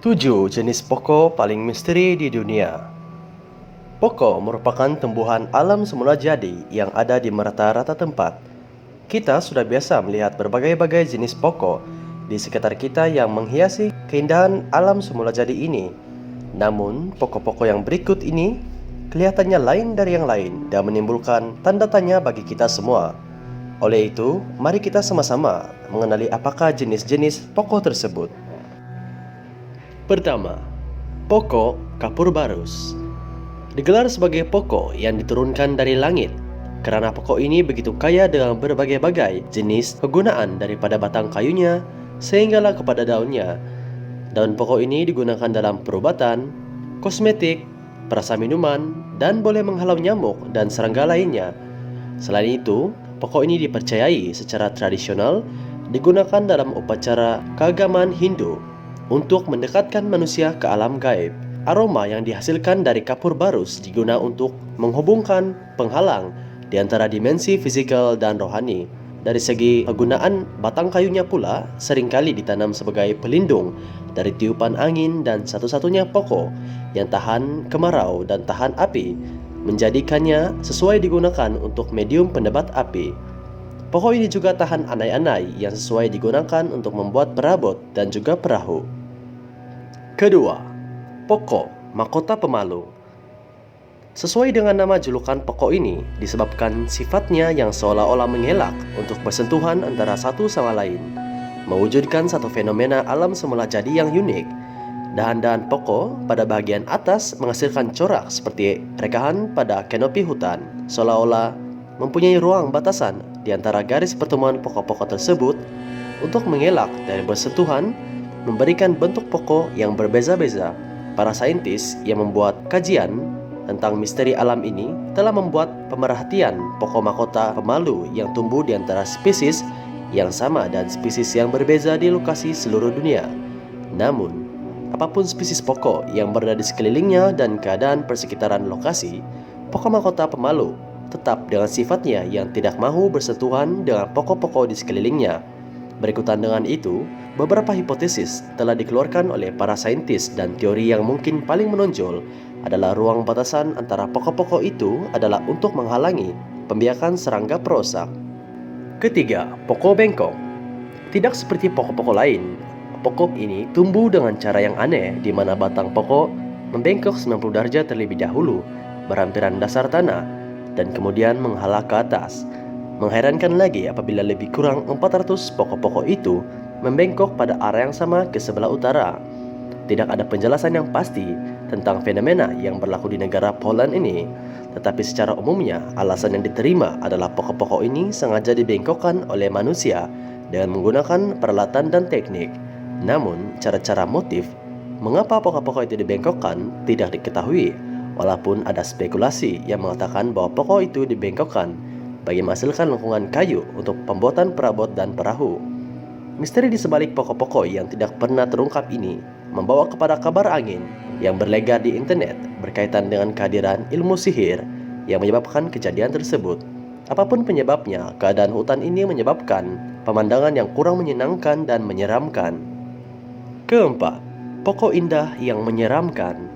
7 jenis pokok paling misteri di dunia. Pokok merupakan tumbuhan alam semula jadi yang ada di merata-rata tempat. Kita sudah biasa melihat berbagai-bagai jenis pokok di sekitar kita yang menghiasi keindahan alam semula jadi ini. Namun, pokok-pokok yang berikut ini kelihatannya lain dari yang lain dan menimbulkan tanda tanya bagi kita semua. Oleh itu, mari kita sama-sama mengenali apakah jenis-jenis pokok tersebut. Pertama, pokok kapur barus. Digelar sebagai pokok yang diturunkan dari langit karena pokok ini begitu kaya dengan berbagai-bagai jenis kegunaan daripada batang kayunya sehinggalah kepada daunnya. Daun pokok ini digunakan dalam perubatan, kosmetik, perasa minuman, dan boleh menghalau nyamuk dan serangga lainnya. Selain itu, pokok ini dipercayai secara tradisional digunakan dalam upacara keagamaan Hindu untuk mendekatkan manusia ke alam gaib. Aroma yang dihasilkan dari kapur barus digunakan untuk menghubungkan penghalang di antara dimensi fisikal dan rohani. Dari segi penggunaan, batang kayunya pula seringkali ditanam sebagai pelindung dari tiupan angin dan satu-satunya pokok yang tahan kemarau dan tahan api, menjadikannya sesuai digunakan untuk medium pendebat api. Pokok ini juga tahan anai-anai yang sesuai digunakan untuk membuat perabot dan juga perahu. Kedua, pokok mahkota pemalu. Sesuai dengan nama julukan pokok ini, disebabkan sifatnya yang seolah-olah mengelak untuk bersentuhan antara satu sama lain, mewujudkan satu fenomena alam semula jadi yang unik. Dahan-dahan pokok pada bagian atas menghasilkan corak seperti rekahan pada kanopi hutan, seolah-olah mempunyai ruang batasan di antara garis pertemuan pokok-pokok tersebut untuk mengelak dari bersentuhan, memberikan bentuk pokok yang berbeza-beza. Para saintis yang membuat kajian tentang misteri alam ini telah membuat pemerhatian pokok mahkota pemalu yang tumbuh di antara spesies yang sama dan spesies yang berbeza di lokasi seluruh dunia. Namun, apapun spesies pokok yang berada di sekelilingnya dan keadaan persekitaran lokasi, pokok mahkota pemalu tetap dengan sifatnya yang tidak mahu bersentuhan dengan pokok-pokok di sekelilingnya. Berikutan dengan itu, beberapa hipotesis telah dikeluarkan oleh para saintis dan teori yang mungkin paling menonjol adalah ruang batasan antara pokok-pokok itu adalah untuk menghalangi pembiakan serangga perusak. Ketiga, pokok bengkok. Tidak seperti pokok-pokok lain, pokok ini tumbuh dengan cara yang aneh di mana batang pokok membengkok 90 derajat terlebih dahulu berhampiran dasar tanah dan kemudian menghala ke atas. Mengherankan lagi apabila lebih kurang 400 pokok-pokok itu membengkok pada arah yang sama ke sebelah utara. Tidak ada penjelasan yang pasti tentang fenomena yang berlaku di negara Poland ini, tetapi secara umumnya alasan yang diterima adalah pokok-pokok ini sengaja dibengkokkan oleh manusia dengan menggunakan peralatan dan teknik. Namun, cara-cara motif mengapa pokok-pokok itu dibengkokkan tidak diketahui, walaupun ada spekulasi yang mengatakan bahwa pokok itu dibengkokkan bagi menghasilkan lengkungan kayu untuk pembuatan perabot dan perahu. Misteri di sebalik pokok-pokok yang tidak pernah terungkap ini membawa kepada kabar angin yang berlegar di internet berkaitan dengan kehadiran ilmu sihir yang menyebabkan kejadian tersebut. Apapun penyebabnya, keadaan hutan ini menyebabkan pemandangan yang kurang menyenangkan dan menyeramkan. Keempat, pokok indah yang menyeramkan.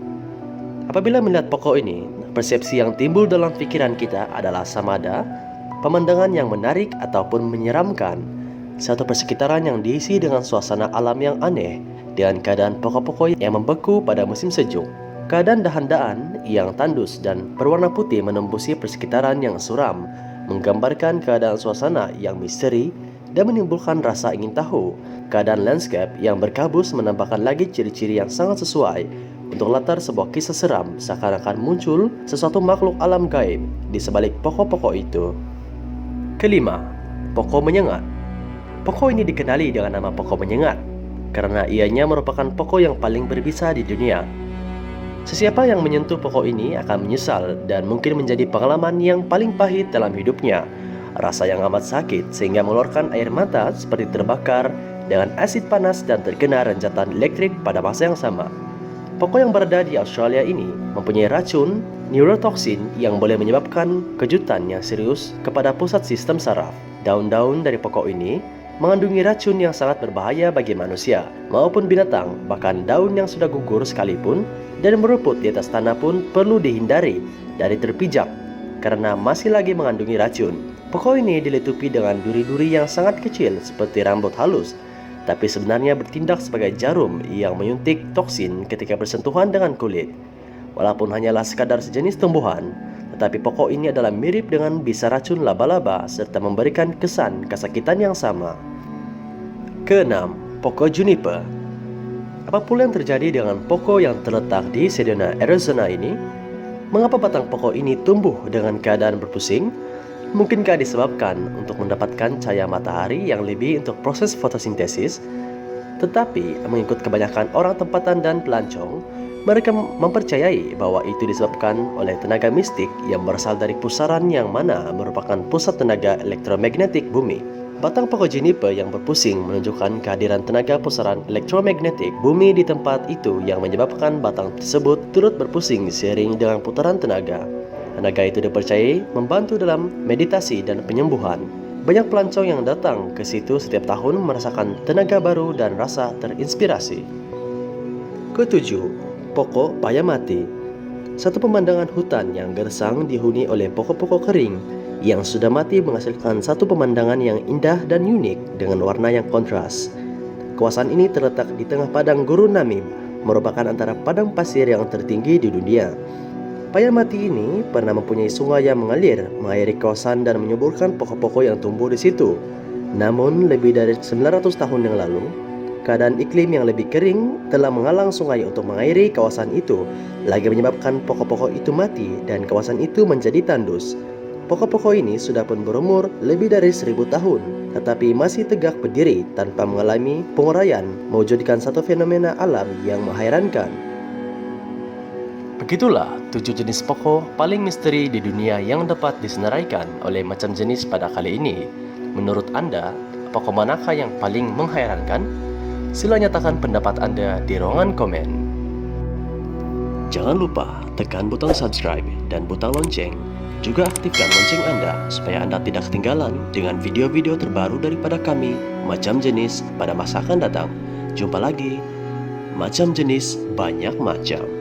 Apabila melihat pokok ini, persepsi yang timbul dalam pikiran kita adalah sama ada pemandangan yang menarik ataupun menyeramkan. Satu persekitaran yang diisi dengan suasana alam yang aneh, dengan keadaan pokok-pokok yang membeku pada musim sejuk. Keadaan dahan-dahan yang tandus dan berwarna putih menembusi persekitaran yang suram, menggambarkan keadaan suasana yang misteri dan menimbulkan rasa ingin tahu. Keadaan landscape yang berkabus menambahkan lagi ciri-ciri yang sangat sesuai untuk latar sebuah kisah seram, seakan-akan muncul sesuatu makhluk alam gaib di sebalik pokok-pokok itu. Kelima, pokok menyengat. Pokok ini dikenali dengan nama pokok menyengat karena ianya merupakan pokok yang paling berbisa di dunia. Sesiapa yang menyentuh pokok ini akan menyesal dan mungkin menjadi pengalaman yang paling pahit dalam hidupnya. Rasa yang amat sakit sehingga mengeluarkan air mata seperti terbakar dengan asid panas dan terkena renjatan elektrik pada masa yang sama. Pokok yang berada di Australia ini mempunyai racun neurotoxin yang boleh menyebabkan kejutan yang serius kepada pusat sistem saraf. Daun-daun dari pokok ini mengandungi racun yang sangat berbahaya bagi manusia maupun binatang, bahkan daun yang sudah gugur sekalipun dan meruput di atas tanah pun perlu dihindari dari terpijak karena masih lagi mengandungi racun. Pokok ini dilitupi dengan duri-duri yang sangat kecil seperti rambut halus, tapi sebenarnya bertindak sebagai jarum yang menyuntik toksin ketika bersentuhan dengan kulit. Walaupun hanyalah sekadar sejenis tumbuhan, tetapi pokok ini adalah mirip dengan bisa racun laba-laba serta memberikan kesan kesakitan yang sama. Keenam, pokok juniper. Apa pula yang terjadi dengan pokok yang terletak di Sedona, Arizona ini? Mengapa batang pokok ini tumbuh dengan keadaan berpusing? Mungkinkah disebabkan untuk mendapatkan cahaya matahari yang lebih untuk proses fotosintesis? Tetapi mengikut kebanyakan orang tempatan dan pelancong, mereka mempercayai bahwa itu disebabkan oleh tenaga mistik yang berasal dari pusaran yang mana merupakan pusat tenaga elektromagnetik bumi. Batang pokok juniper yang berpusing menunjukkan kehadiran tenaga pusaran elektromagnetik bumi di tempat itu yang menyebabkan batang tersebut turut berpusing seiring dengan putaran tenaga. Tenaga itu dipercayai membantu dalam meditasi dan penyembuhan. Banyak pelancong yang datang ke situ setiap tahun merasakan tenaga baru dan rasa terinspirasi. Ketujuh, pokok paya mati. Satu pemandangan hutan yang gersang dihuni oleh pokok-pokok kering yang sudah mati menghasilkan satu pemandangan yang indah dan unik dengan warna yang kontras. Kawasan ini terletak di tengah padang gurun Namib, merupakan antara padang pasir yang tertinggi di dunia. Paya mati ini pernah mempunyai sungai yang mengalir, mengairi kawasan dan menyuburkan pokok-pokok yang tumbuh di situ. Namun, lebih dari 900 tahun yang lalu, keadaan iklim yang lebih kering telah menghalang sungai untuk mengairi kawasan itu, lagi menyebabkan pokok-pokok itu mati dan kawasan itu menjadi tandus. Pokok-pokok ini sudah pun berumur lebih dari 1000 tahun, tetapi masih tegak berdiri tanpa mengalami penguraian, mewujudkan satu fenomena alam yang mengherankan. Begitulah 7 jenis pokok paling misteri di dunia yang dapat disenaraikan oleh macam jenis pada kali ini. Menurut Anda, pokok manakah yang paling menghairankan? Sila nyatakan pendapat Anda di ruangan komen. Jangan lupa tekan butang subscribe dan butang lonceng. Juga aktifkan lonceng Anda supaya Anda tidak ketinggalan dengan video-video terbaru daripada kami, macam jenis, pada masa akan datang. Jumpa lagi, macam jenis banyak macam.